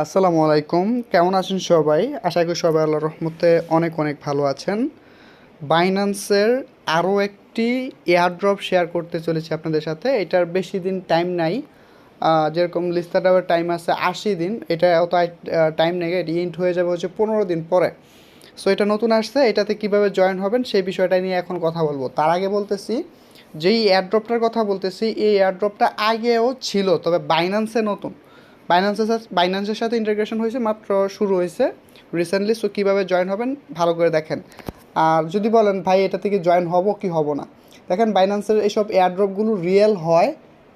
আসসালামু আলাইকুম, কেমন আছেন সবাই? আশা করি সবাই আল্লাহর রহমতে অনেক অনেক ভালো আছেন। বাইন্যান্সের আরও একটি এয়ারড্রপ শেয়ার করতে চলেছি আপনাদের সাথে। এটার বেশি দিন টাইম নাই। যেরকম লিস্টার দেওয়ার টাইম আছে 80 দিন, এটা অত টাইম নেই। এটি ইন্ট হয়ে যাবে হচ্ছে 15 দিন পরে। সো এটা নতুন আসছে, এটাতে কিভাবে জয়েন হবেন সেই বিষয়টা নিয়ে এখন কথা বলবো। তার আগে বলতেছি, যেই এয়ারড্রপটার কথা বলতেছি এই এয়ারড্রপটা আগেও ছিল, তবে বাইন্যান্সে নতুন। বাইন্যান্সের সাথে ইন্টিগ্রেশন হয়েছে, মাত্র শুরু হয়েছে রিসেন্টলি। সো কীভাবে জয়েন হবেন ভালো করে দেখেন। আর যদি বলেন ভাই এটা থেকে জয়েন হব কি হব না, দেখেন বাইন্যান্সের এইসব এয়ারড্রপগুলো রিয়েল হয়,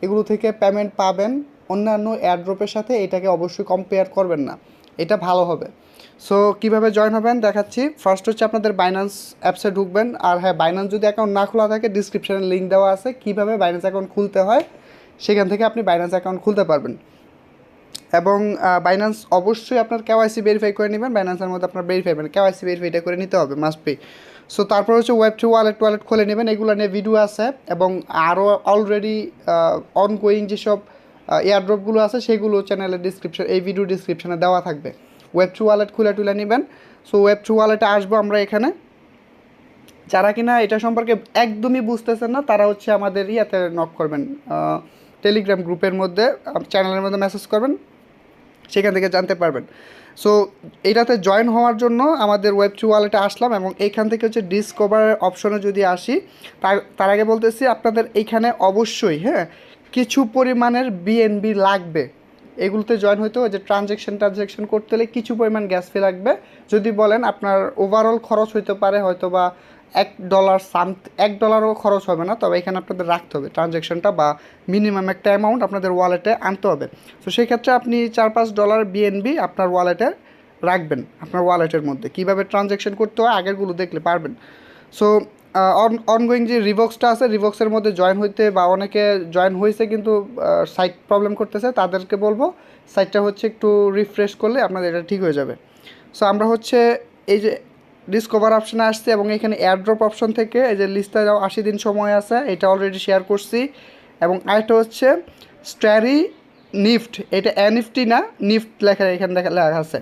এগুলো থেকে পেমেন্ট পাবেন। অন্যান্য এয়ারড্রপের সাথে এটাকে অবশ্যই কম্পেয়ার করবেন না, এটা ভালো হবে। সো কীভাবে জয়েন হবেন দেখাচ্ছি। ফার্স্ট হচ্ছে আপনাদের বাইন্যান্স অ্যাপসে ঢুকবেন। আর হ্যাঁ, বাইন্যান্স যদি অ্যাকাউন্ট না খোলা থাকে ডিসক্রিপশানে লিঙ্ক দেওয়া আছে কীভাবে বাইন্যান্স অ্যাকাউন্ট খুলতে হয়, সেখান থেকে আপনি বাইন্যান্স অ্যাকাউন্ট খুলতে পারবেন। এবং বাইন্যান্স অবশ্যই আপনার কেওয়াইসি ভেরিফাই করে নেবেন। বাইন্যান্সের মধ্যে আপনার ভেরিফাই মানে কেওয়াইসি ভেরিফাইটা করে নিতে হবে, মাস্ট বি। সো তারপর হচ্ছে ওয়েব2 ওয়ালেট খুলে নেবেন। এগুলো নিয়ে ভিডিও আছে এবং আরও অলরেডি অনগোয়িং যেসব এয়ারড্রপগুলো আছে সেগুলো চ্যানেলের ডিসক্রিপশন, এই ভিডিও ডিসক্রিপশনে দেওয়া থাকবে। ওয়েব2 ওয়ালেট খুলে টুলে নেবেন। সো ওয়েব2 ওয়ালেটে আসবো আমরা এখানে। যারা কিনা এটা সম্পর্কে একদমই বুঝতেছেন না তারা হচ্ছে আমাদের ইয়াতে নক করবেন, টেলিগ্রাম গ্রুপের মধ্যে, চ্যানেলের মধ্যে মেসেজ করবেন, সেখান থেকে জানতে পারবেন। সো এটাতে জয়েন হওয়ার জন্য আমাদের ওয়েব2 ওয়ালেটে আসলাম এবং এইখান থেকে হচ্ছে ডিসকভার অপশনে যদি আসি, তার আগে বলতেছি আপনাদের এইখানে অবশ্যই হ্যাঁ কিছু পরিমাণের বিএনবি লাগবে। এগুলোতে জয়েন হইতে হয় যে ট্রানজ্যাকশন করতে হলে কিছু পরিমাণ গ্যাস ফি লাগবে। যদি বলেন আপনার ওভারঅল খরচ হইতে পারে হয়তো বা $1 $1ও খরচ হবে না, তবে এখানে আপনাদের রাখতে হবে ট্রানজ্যাকশনটা বা মিনিমাম একটা অ্যামাউন্ট আপনাদের ওয়ালেটে আনতে হবে। তো সেই ক্ষেত্রে আপনি $4-5 বিএনবি আপনার ওয়ালেটে রাখবেন। আপনার ওয়ালেটের মধ্যে কীভাবে ট্রানজ্যাকশন করতে হয় আগেরগুলো দেখলে পারবেন। সো অনগোয়িং যে রিভক্সটা আছে, রিভক্সের মধ্যে জয়েন হইতে বা অনেকে জয়েন হয়েছে কিন্তু সাইট প্রবলেম করতেছে, তাদেরকে বলবো সাইটটা হচ্ছে একটু রিফ্রেশ করলে আপনাদের এটা ঠিক হয়ে যাবে। সো আমরা হচ্ছে এই যে ডিসকভার অপশানে আসছি এবং এখানে এয়ারড্রপ অপশন থেকে এই যে লিস্টে 80 দিন সময় আছে, এটা অলরেডি শেয়ার করছি। এবং আরেকটা হচ্ছে স্ট্যারি নিফট, এটা এনএফটি না, নিফট লেখা এখানে লেখা আছে।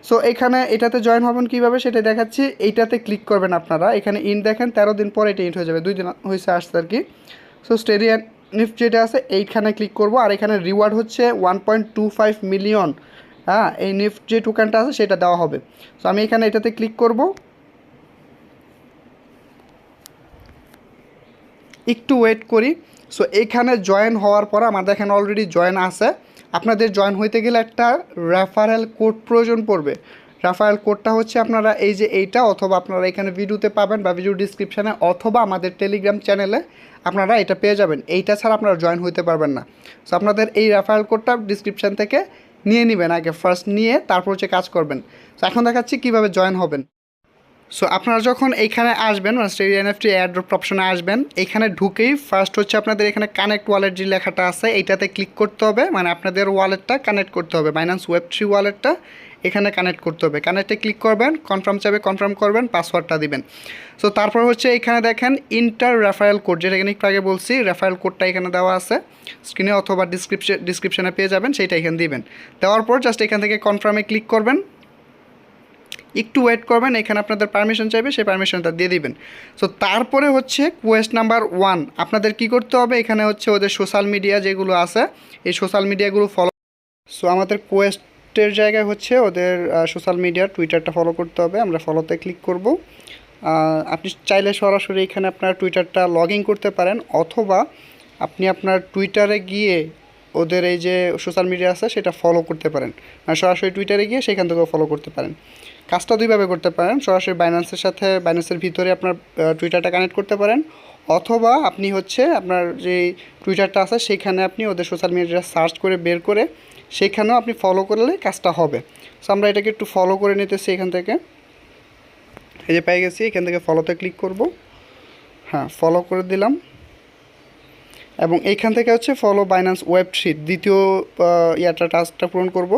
সো এখানে এটাতে জয়েন হবেন কীভাবে সেটা দেখাচ্ছি। এইটাতে ক্লিক করবেন আপনারা, এখানে ইন দেখেন 13 দিন পরে এটা ইন্ট হয়ে যাবে, 2 দিন হয়েছে আসছে আর কি। সো স্টেডি নিফট যেটা আছে এইখানে ক্লিক করব। আর এখানে রিওয়ার্ড হচ্ছে 1.25 মিলিয়ন। হ্যাঁ, এই নিফট যে টোকেনটা আছে সেটা দেওয়া হবে। সো আমি এখানে এটাতে ক্লিক করব, একটু ওয়েট করি। সো এইখানে জয়েন হওয়ার পর আমাদের এখানে অলরেডি জয়েন আছে। আপনাদের জয়েন হইতে গেলে একটা রেফারেল কোড প্রয়োজন পড়বে। রেফারেল কোডটা হচ্ছে আপনারা এই যে এইটা, অথবা আপনারা এখানে ভিডিওতে পাবেন বা ভিডিও ডিসক্রিপশানে, অথবা আমাদের টেলিগ্রাম চ্যানেলে আপনারা এটা পেয়ে যাবেন। এইটা ছাড়া আপনারা জয়েন হইতে পারবেন না। সো আপনাদের এই রেফারেল কোডটা ডিসক্রিপশান থেকে নিয়ে নেবেন, আগে ফার্স্ট নিয়ে তারপর হচ্ছে কাজ করবেন। সো এখন দেখাচ্ছি কীভাবে জয়েন হবেন। সো আপনারা যখন এইখানে আসবেন, স্টেডি এনএফটি এয়ারড্রপ অপশনে আসবেন, এখানে ঢুকেই ফার্স্ট হচ্ছে আপনাদের এখানে কানেক্ট ওয়ালেট যে লেখাটা আছে এইটাতে ক্লিক করতে হবে, মানে আপনাদের ওয়ালেটটা কানেক্ট করতে হবে, বাইন্যান্স ওয়েব3 ওয়ালেটটা এখানে কানেক্ট করতে হবে। কানেক্টে ক্লিক করবেন, কনফার্ম চাবে কনফার্ম করবেন, পাসওয়ার্ডটা দিবেন। সো তারপর হচ্ছে এখানে দেখেন ইন্টার রেফারেল কোড, যেটা এখানে একটু আগে বলছি, রেফারেল কোডটা এখানে দেওয়া আছে স্ক্রিনে অথবা ডিসক্রিপশনে পেয়ে যাবেন, সেইটা এখানে দিবেন। দেওয়ার পর জাস্ট এখান থেকে কনফার্মে ক্লিক করবেন, একটু ওয়েট করবেন, এখানে আপনাদের পারমিশন চাইবে, সেই পারমিশনটা দিয়ে দিবেন। সো তারপরে হচ্ছে কোয়েস্ট নাম্বার 1, আপনাদের কি করতে হবে, এখানে হচ্ছে ওদের সোশ্যাল মিডিয়া যেগুলো আছে এই সোশ্যাল মিডিয়াগুলো ফলো। সো আমাদের কোয়েস্টের জায়গায় হচ্ছে ওদের সোশ্যাল মিডিয়া টুইটারটা ফলো করতে হবে, আমরা ফলোতে ক্লিক করব। আপনি চাইলে সরাসরি এখানে আপনার টুইটারটা লগ ইন করতে পারেন, অথবা আপনি আপনার টুইটারে গিয়ে ওদের এই যে সোশ্যাল মিডিয়া আছে সেটা ফলো করতে পারেন, মানে সরাসরি টুইটারে গিয়ে সেখান থেকেও ফলো করতে পারেন। কাজটা দুইভাবে করতে পারেন, সরাসরি বাইন্যান্সের সাথে বাইন্যান্সের ভিতরে আপনার টুইটারটা কানেক্ট করতে পারেন, অথবা আপনি হচ্ছে আপনার যে টুইটারটা আছে সেখানে আপনি ওদের সোশ্যাল মিডিয়া সার্চ করে বের করে সেখানেও আপনি ফলো করলে কাজটা হবে। সো আমরা এটাকে একটু ফলো করে নিতেছি এখান থেকে, এই যে পেয়ে গেছি, এখান থেকে ফলোতে ক্লিক করব। হ্যাঁ, ফলো করে দিলাম এবং এইখান থেকে হচ্ছে ফলো বাইন্যান্স ওয়েব3 দ্বিতীয় টাস্কটা পূরণ করব।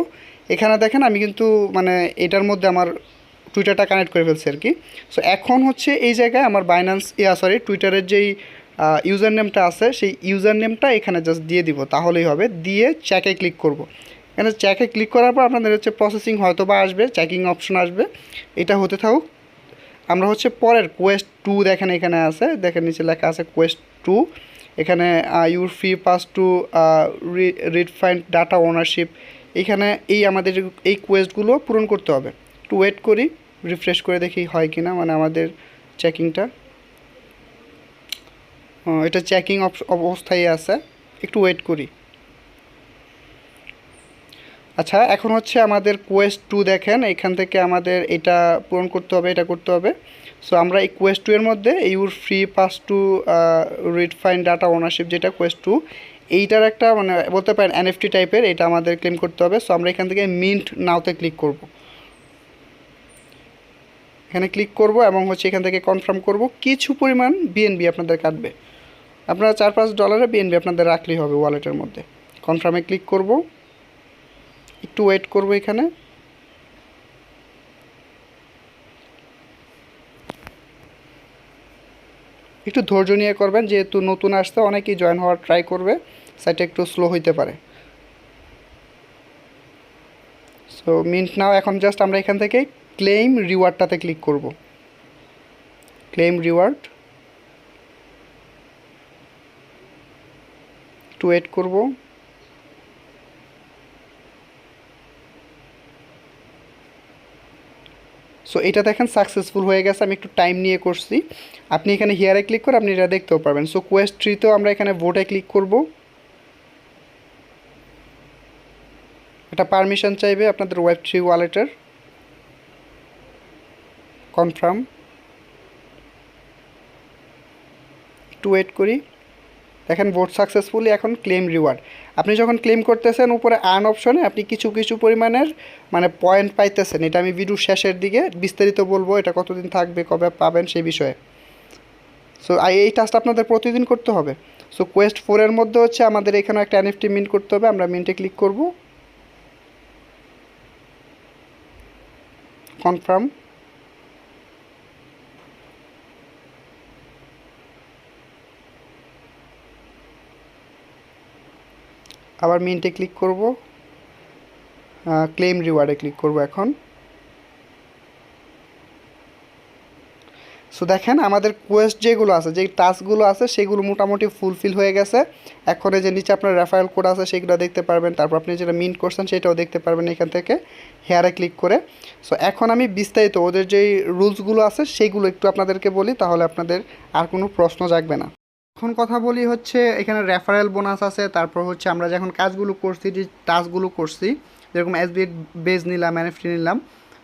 এখানে দেখেন আমি কিন্তু মানে এটার মধ্যে আমার টুইটারটা কানেক্ট করে ফেলছি আর কি। সো এখন হচ্ছে এই জায়গায় আমার বাইন্যান্স টুইটারের যেই ইউজার নেমটা আছে সেই ইউজার নেমটা এখানে জাস্ট দিয়ে দিব, তাহলেই হবে। দিয়ে চেকে ক্লিক করব। এখানে চেকে ক্লিক করার পর আপনাদের হচ্ছে প্রসেসিং হয়তো বা আসবে, চেকিং অপশন আসবে, এটা হতে থাকুক। আমরা হচ্ছে পরের কোয়েস্ট 2 দেখেন এখানে আছে, দেখেন নিচে লেখা আছে কোয়েস্ট 2। এখানে your free pass to read find data ownership, এখানে এই আমাদের এই কোয়েস্টগুলো পূরণ করতে হবে। একটু ওয়েট করি, রিফ্রেশ করে দেখি হয় কি না, মানে আমাদের চেকিংটা, এটা চেকিং অবস্থায় আছে, একটু ওয়েট করি। আচ্ছা, এখন হচ্ছে আমাদের কোয়েস্ট 2 দেখেন, এখান থেকে আমাদের এটা পূরণ করতে হবে, এটা করতে হবে। সো আমরা এই কোয়েস্ট 2 এর মধ্যে your free pass to read fine data ownership, যেটা কোয়েস্ট 2, এইটার একটা মানে বলতে পারেন এনএফটি টাইপের, এটা আমাদের ক্লেম করতে হবে। সো আমরা এখান থেকে মিন্ট নাওতে ক্লিক করব, এখানে ক্লিক করব এবং হচ্ছে এখান থেকে কনফার্ম করব। কিছু পরিমাণ বিএনবি আপনাদের কাটবে, আপনারা $4-5 বিএনবি আপনাদের রাখলেই হবে ওয়ালেটের মধ্যে। কনফার্মে ক্লিক করব, একটু ওয়েট করব, এখানে একটু ধৈর্য নিয়ে করবেন, যেহেতু নতুন আসতে অনেকেই জয়েন হওয়ার ট্রাই করবে, সাইটটা একটু স্লো হইতে পারে। সো মিন্ট নাও, এখন জাস্ট আমরা এখান থেকে ক্লেম রিওয়ার্ডটাতে ক্লিক করব, ক্লেম রিওয়ার্ড, একটু ওয়েট করব। সো এটা দেখেন সাকসেসফুল হয়ে গেছে, আমি একটু টাইম নিয়ে করছি। আপনি এখানে হিয়ারে ক্লিক করে আপনি এটা দেখতেও পারবেন। সো কোয়েস্ট 3তেও আমরা এখানে ভোটে ক্লিক করব, এটা পারমিশন চাইবে আপনাদের ওয়েব3 ওয়ালেটের। কনফার্ম, একটু ওয়েট করি, দেখেন ভোট সাকসেসফুলি। এখন ক্লেম রিওয়ার্ড, আপনি যখন ক্লেম করতেছেন উপরে আর্ন অপশনে আপনি কিছু কিছু পরিমাণের মানে পয়েন্ট পাইতেছেন, এটা আমি ভিডিও শেষের দিকে বিস্তারিত বলবো, এটা কতদিন থাকবে, কবে পাবেন সেই বিষয়ে। সো এই টাস্কটা আপনাদের প্রতিদিন করতে হবে। সো কোয়েস্ট 4 এর মধ্যে হচ্ছে আমাদের এখানে একটা এনএফটি মিন্ট করতে হবে, আমরা মিন্টে ক্লিক করব, কনফার্ম, আবার মিন্টে ক্লিক করব, ক্লেম রিওয়ার্ডে ক্লিক করব এখন। সো দেখেন আমাদের কোয়েস্ট যেগুলো আছে, যেই টাস্কগুলো আছে সেগুলো মোটামুটি ফুলফিল হয়ে গেছে। এখন এই যে নিচে আপনার রেফারেল কোড আছে সেগুলো দেখতে পারবেন, তারপর আপনি যেটা মিন্ট করছেন সেটাও দেখতে পারবেন এখান থেকে হেয়ারে ক্লিক করে। সো এখন আমি বিস্তারিত ওদের যেই রুলসগুলো আছে সেইগুলো একটু আপনাদেরকে বলি, তাহলে আপনাদের আর কোনো প্রশ্ন জাগবে না। এখন কথা বলি হচ্ছে এখানে রেফারেল বোনাস আছে, তারপর হচ্ছে আমরা যখন কাজগুলো করছি, যে টাস্কগুলো করছি, যেরকম এসবি বেজ নিলাম, এনএফটি নিলাম,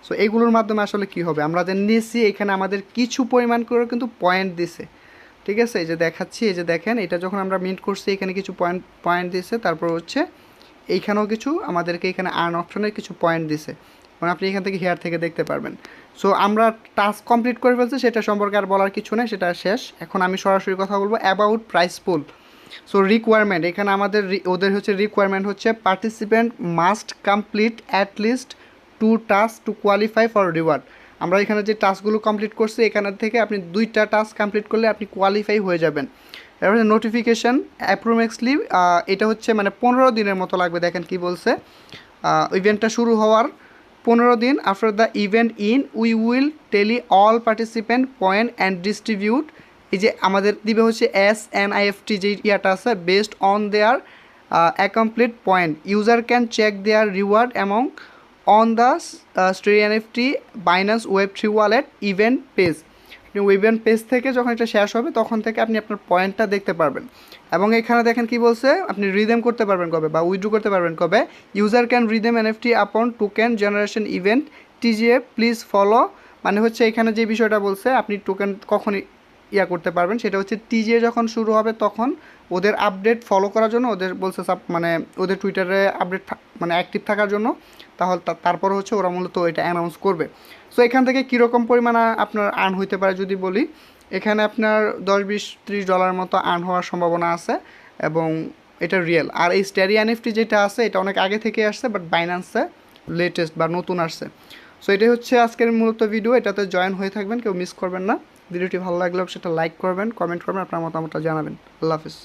সো এইগুলোর মাধ্যমে আসলে কি হবে, আমরা যে নিয়েছি এখানে আমাদের কিছু পরিমাণ করে কিন্তু পয়েন্ট দিছে, ঠিক আছে। এই যে দেখাচ্ছি, এই যে দেখেন, এটা যখন আমরা মিন্ট করছি এখানে কিছু পয়েন্ট দিছে, তারপর হচ্ছে এইখানেও কিছু আমাদেরকে এখানে আর্ন অপশনে কিছু পয়েন্ট দিছে, মানে আপনি এখান থেকে হেয়ার থেকে দেখতে পারবেন। সো আমরা টাস্ক কমপ্লিট করে ফেলছি, সেটা সম্পর্কে আর বলার কিছু নেই, সেটা শেষ। এখন আমি সরাসরি কথা বলবো about price pool. So requirement, এখানে আমাদের ওদের হচ্ছে রিকোয়ারমেন্ট হচ্ছে participant must complete at least 2 task to qualify for reward. আমরা এখানে যে টাস্কগুলো কমপ্লিট করছি এখান থেকে আপনি 2টা টাস্ক কমপ্লিট করলে আপনি কোয়ালিফাই হয়ে যাবেন। এরপরে নোটিফিকেশান অ্যাপ্রোমেক্সলি, এটা হচ্ছে মানে 15 দিনের মতো লাগবে। দেখেন কি বলছে, ইভেন্টটা শুরু হওয়ার 15 দিন after the event we will tally all participant point and distribute. এই যে আমাদের দিবে হচ্ছে SNIFT যে ইয়াটা আছে, based on their accomplished point user can check their reward amount on the STNFT Binance ওয়েব3 ওয়ালেট ইভেন্ট পেজ। আপনি ইভেন্ট পেজ থেকে যখন এটা শেষ হবে তখন থেকে আপনি আপনার পয়েন্টটা দেখতে পারবেন। এবং এখানে দেখেন কি বলছে, আপনি রিদেম করতে পারবেন কবে বা উইথড্র করতে পারবেন কবে। ইউজার ক্যান রিদেম এনএফটি আপন token generation event TGA please follow. মানে হচ্ছে এখানে যে বিষয়টা বলছে, আপনি টোকেন কখন ইয়া করতে পারবেন, সেটা হচ্ছে TGA যখন শুরু হবে তখন ওদের আপডেট ফলো করার জন্য, ওদের বলছে মানে ওদের টুইটারে আপডেট মানে অ্যাক্টিভ থাকার জন্য, তাহলে তারপর হচ্ছে ওরা মূলত এটা অ্যানাউন্স করবে। সো এখান থেকে কীরকম পরিমাণ আপনার আর্ন হইতে পারে যদি বলি, এখানে আপনার $10-20-30 মতো আর্ন হওয়ার সম্ভাবনা আছে, এবং এটা রিয়েল। আর এই স্ট্যারি এনএফটি যেটা আছে এটা অনেক আগে থেকে আসছে, বাট বাইন্যান্সে লেটেস্ট বা নতুন আসছে। সো এটাই হচ্ছে আজকের মূলত ভিডিও, এটাতে জয়েন হয়ে থাকবেন, কেউ মিস করবেন না। ভিডিওটি ভালো লাগলেও সেটা লাইক করবেন, কমেন্ট করবেন, আপনার মতামতটা জানাবেন। আল্লাহ হাফিজ।